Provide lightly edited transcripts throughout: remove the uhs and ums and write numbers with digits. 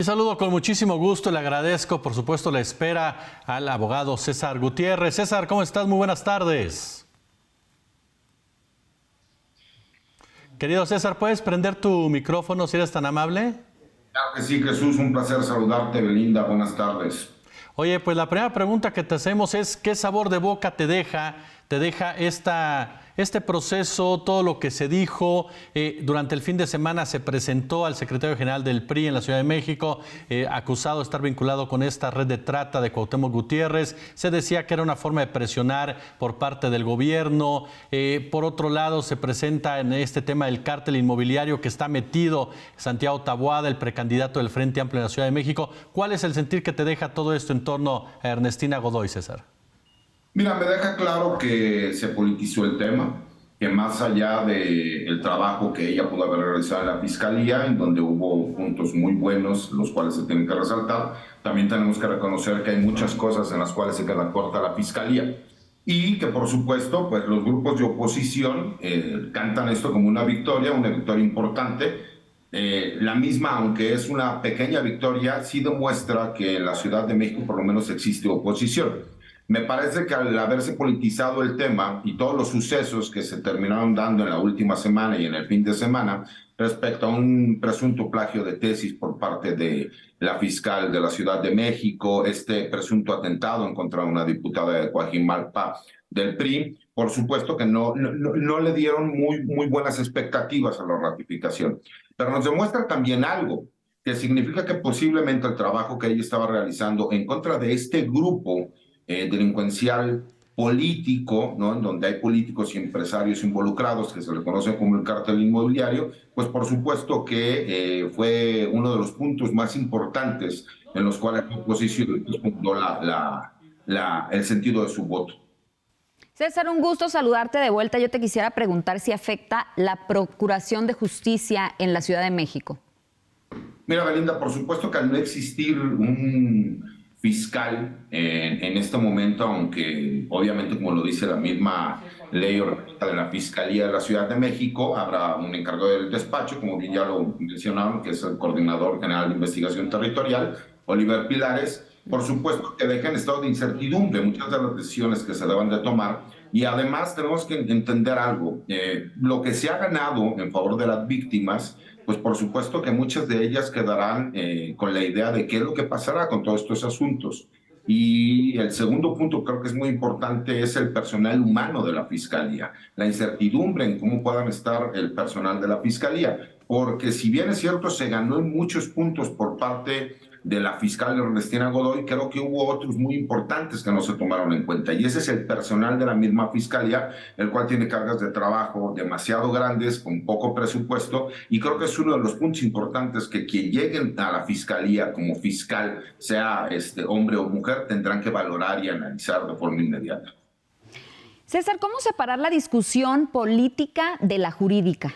Y saludo con muchísimo gusto, le agradezco por supuesto la espera al abogado César Gutiérrez. César, ¿cómo estás? Muy buenas tardes. Querido César, ¿puedes prender tu micrófono si eres tan amable? Claro que sí, Jesús, un placer saludarte, Belinda, buenas tardes. Oye, pues la primera pregunta que te hacemos es ¿qué sabor de boca te deja este proceso, todo lo que se dijo? Durante el fin de semana se presentó al secretario general del PRI en la Ciudad de México, acusado de estar vinculado con esta red de trata de Cuauhtémoc Gutiérrez. Se decía que era una forma de presionar por parte del gobierno. Por otro lado, se presenta en este tema del cártel inmobiliario que está metido Santiago Taboada, el precandidato del Frente Amplio en la Ciudad de México. ¿Cuál es el sentir que te deja todo esto en torno a Ernestina Godoy, César? Mira, me deja claro que se politizó el tema, que más allá del trabajo que ella pudo haber realizado en la Fiscalía, en donde hubo puntos muy buenos, los cuales se tienen que resaltar, también tenemos que reconocer que hay muchas cosas en las cuales se queda corta la Fiscalía. Y que, por supuesto, pues los grupos de oposición cantan esto como una victoria importante. La misma, aunque es una pequeña victoria, sí demuestra que en la Ciudad de México por lo menos existe oposición. Me parece que al haberse politizado el tema y todos los sucesos que se terminaron dando en la última semana y en el fin de semana respecto a un presunto plagio de tesis por parte de la fiscal de la Ciudad de México, este presunto atentado en contra de una diputada de Coajimalpa del PRI, por supuesto que no le dieron muy buenas expectativas a la ratificación. Pero nos demuestra también algo, que significa que posiblemente el trabajo que ella estaba realizando en contra de este grupo delincuencial político, ¿no? En donde hay políticos y empresarios involucrados, que se le conoce como el cártel inmobiliario, pues por supuesto que fue uno de los puntos más importantes en los cuales la oposición disputó el sentido de su voto. César, un gusto saludarte de vuelta. Yo te quisiera preguntar si afecta la Procuración de Justicia en la Ciudad de México. Mira, Belinda, por supuesto que al no existir un fiscal en este momento, aunque obviamente, como lo dice la misma ley orgánica de la Fiscalía de la Ciudad de México, habrá un encargado del despacho, como bien ya lo mencionaron, que es el Coordinador General de Investigación Territorial, Oliver Pilares. Por supuesto que deja en estado de incertidumbre muchas de las decisiones que se deben de tomar, y además tenemos que entender algo, lo que se ha ganado en favor de las víctimas, pues por supuesto que muchas de ellas quedarán con la idea de qué es lo que pasará con todos estos asuntos. Y el segundo punto, creo que es muy importante, es el personal humano de la Fiscalía, la incertidumbre en cómo puedan estar el personal de la Fiscalía, porque si bien es cierto, se ganó en muchos puntos por parte de la fiscal Ernestina Godoy, creo que hubo otros muy importantes que no se tomaron en cuenta, y ese es el personal de la misma Fiscalía, el cual tiene cargas de trabajo demasiado grandes, con poco presupuesto, y creo que es uno de los puntos importantes, que quien lleguen a la Fiscalía como fiscal, sea hombre o mujer, tendrán que valorar y analizar de forma inmediata. César, ¿cómo separar la discusión política de la jurídica?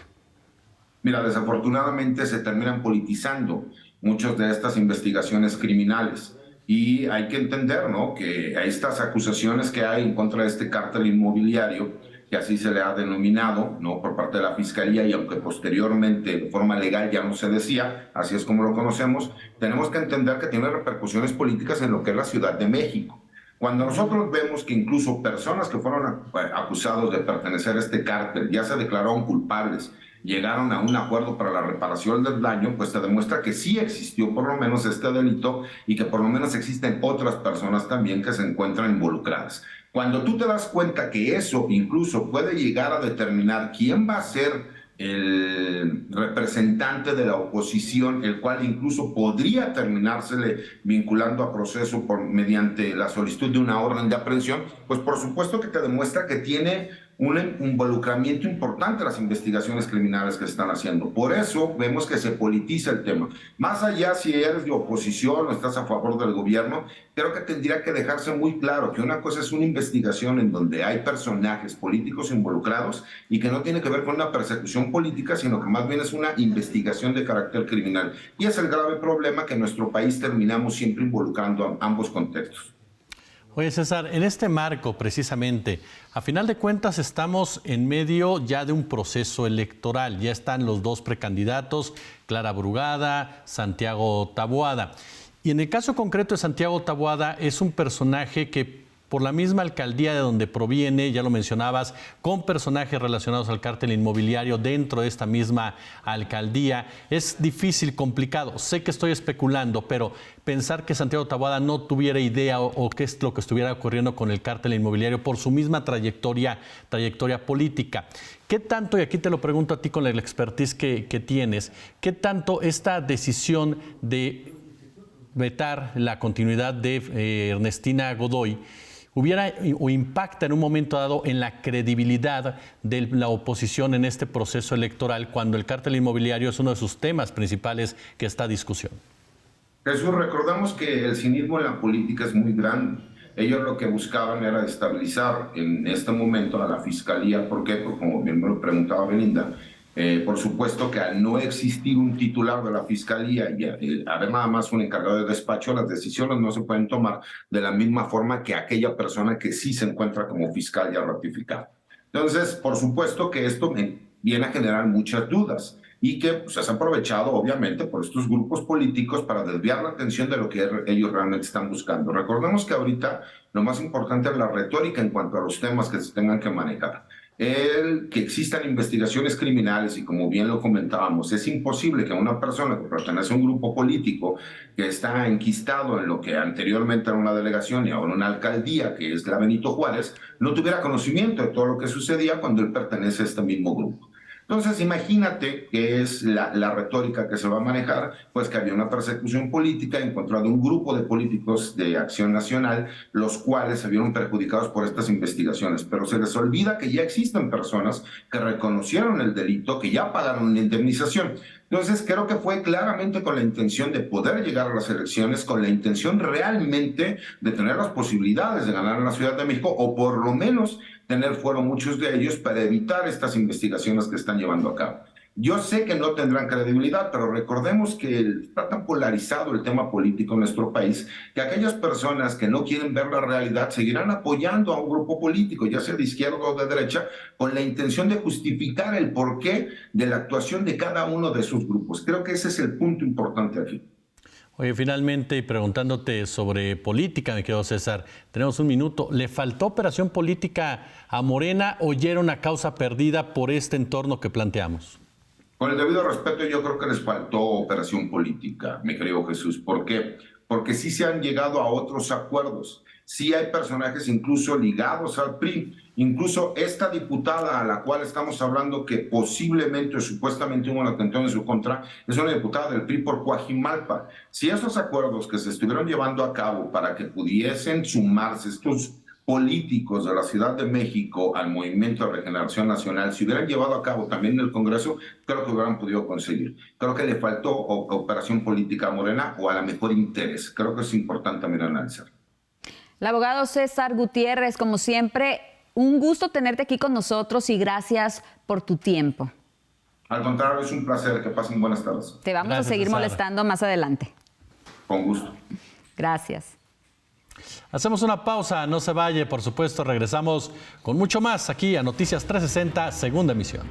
Mira, desafortunadamente se terminan politizando muchas de estas investigaciones criminales. Y hay que entender, ¿no?, que a estas acusaciones que hay en contra de este cártel inmobiliario, que así se le ha denominado, ¿no?, por parte de la Fiscalía, y aunque posteriormente de forma legal ya no se decía, así es como lo conocemos, tenemos que entender que tiene repercusiones políticas en lo que es la Ciudad de México. Cuando nosotros vemos que incluso personas que fueron acusados de pertenecer a este cártel ya se declararon culpables, llegaron a un acuerdo para la reparación del daño, pues te demuestra que sí existió por lo menos este delito, y que por lo menos existen otras personas también que se encuentran involucradas. Cuando tú te das cuenta que eso incluso puede llegar a determinar quién va a ser el representante de la oposición, el cual incluso podría terminársele vinculando a proceso mediante la solicitud de una orden de aprehensión, pues por supuesto que te demuestra que tiene un involucramiento importante en las investigaciones criminales que se están haciendo. Por eso vemos que se politiza el tema. Más allá si eres de oposición o estás a favor del gobierno, creo que tendría que dejarse muy claro que una cosa es una investigación en donde hay personajes políticos involucrados y que no tiene que ver con una persecución política, sino que más bien es una investigación de carácter criminal. Y es el grave problema que en nuestro país terminamos siempre involucrando a ambos contextos. Oye, César, en este marco precisamente, a final de cuentas estamos en medio ya de un proceso electoral. Ya están los dos precandidatos, Clara Brugada, Santiago Taboada. Y en el caso concreto de Santiago Taboada es un personaje que por la misma alcaldía de donde proviene, ya lo mencionabas, con personajes relacionados al cártel inmobiliario dentro de esta misma alcaldía, es difícil, complicado. Sé que estoy especulando, pero pensar que Santiago Taboada no tuviera idea o qué es lo que estuviera ocurriendo con el cártel inmobiliario por su misma trayectoria política. ¿Qué tanto, y aquí te lo pregunto a ti con el expertise que tienes, qué tanto esta decisión de vetar la continuidad de Ernestina Godoy hubiera o impacta en un momento dado en la credibilidad de la oposición en este proceso electoral cuando el cártel inmobiliario es uno de sus temas principales que está a discusión? Jesús, recordamos que el cinismo en la política es muy grande. Ellos lo que buscaban era estabilizar en este momento a la Fiscalía. ¿Por qué? Porque como bien me lo preguntaba Belinda, por supuesto que al no existir un titular de la Fiscalía y haber nada más un encargado de despacho, las decisiones no se pueden tomar de la misma forma que aquella persona que sí se encuentra como fiscal ya ratificado. Entonces, por supuesto que esto viene a generar muchas dudas y que pues, es aprovechado obviamente por estos grupos políticos para desviar la atención de lo que ellos realmente están buscando. Recordemos que ahorita lo más importante es la retórica en cuanto a los temas que se tengan que manejar. Que existan investigaciones criminales y como bien lo comentábamos, es imposible que una persona que pertenece a un grupo político que está enquistado en lo que anteriormente era una delegación y ahora una alcaldía, que es la Benito Juárez, no tuviera conocimiento de todo lo que sucedía cuando él pertenece a este mismo grupo. Entonces, imagínate que es la retórica que se va a manejar, pues que había una persecución política en contra de un grupo de políticos de Acción Nacional, los cuales se vieron perjudicados por estas investigaciones. Pero se les olvida que ya existen personas que reconocieron el delito, que ya pagaron una indemnización. Entonces, creo que fue claramente con la intención de poder llegar a las elecciones, con la intención realmente de tener las posibilidades de ganar en la Ciudad de México, o por lo menos tener fuero muchos de ellos para evitar estas investigaciones que están llevando a cabo. Yo sé que no tendrán credibilidad, pero recordemos que está tan polarizado el tema político en nuestro país que aquellas personas que no quieren ver la realidad seguirán apoyando a un grupo político, ya sea de izquierda o de derecha, con la intención de justificar el porqué de la actuación de cada uno de sus grupos. Creo que ese es el punto importante aquí. Oye, finalmente, y preguntándote sobre política, me quedo César, tenemos un minuto. ¿Le faltó operación política a Morena o ya era una causa perdida por este entorno que planteamos? Con el debido respeto, yo creo que les faltó operación política, mi querido Jesús. ¿Por qué? Porque sí se han llegado a otros acuerdos. Sí hay personajes incluso ligados al PRI. Incluso esta diputada a la cual estamos hablando que posiblemente o supuestamente hubo un atentado en su contra, es una diputada del PRI por Coajimalpa. Si esos acuerdos que se estuvieron llevando a cabo para que pudiesen sumarse estos políticos de la Ciudad de México al Movimiento de Regeneración Nacional, si hubieran llevado a cabo también en el Congreso, creo que hubieran podido conseguir. Creo que le faltó operación política a Morena o a lo mejor interés. Creo que es importante también analizar. El abogado César Gutiérrez, como siempre, un gusto tenerte aquí con nosotros y gracias por tu tiempo. Al contrario, es un placer. Que pasen buenas tardes. Te vamos a seguir molestando más adelante. Con gusto. Gracias. Hacemos una pausa, no se vaya, por supuesto, regresamos con mucho más aquí a Noticias 360, segunda emisión.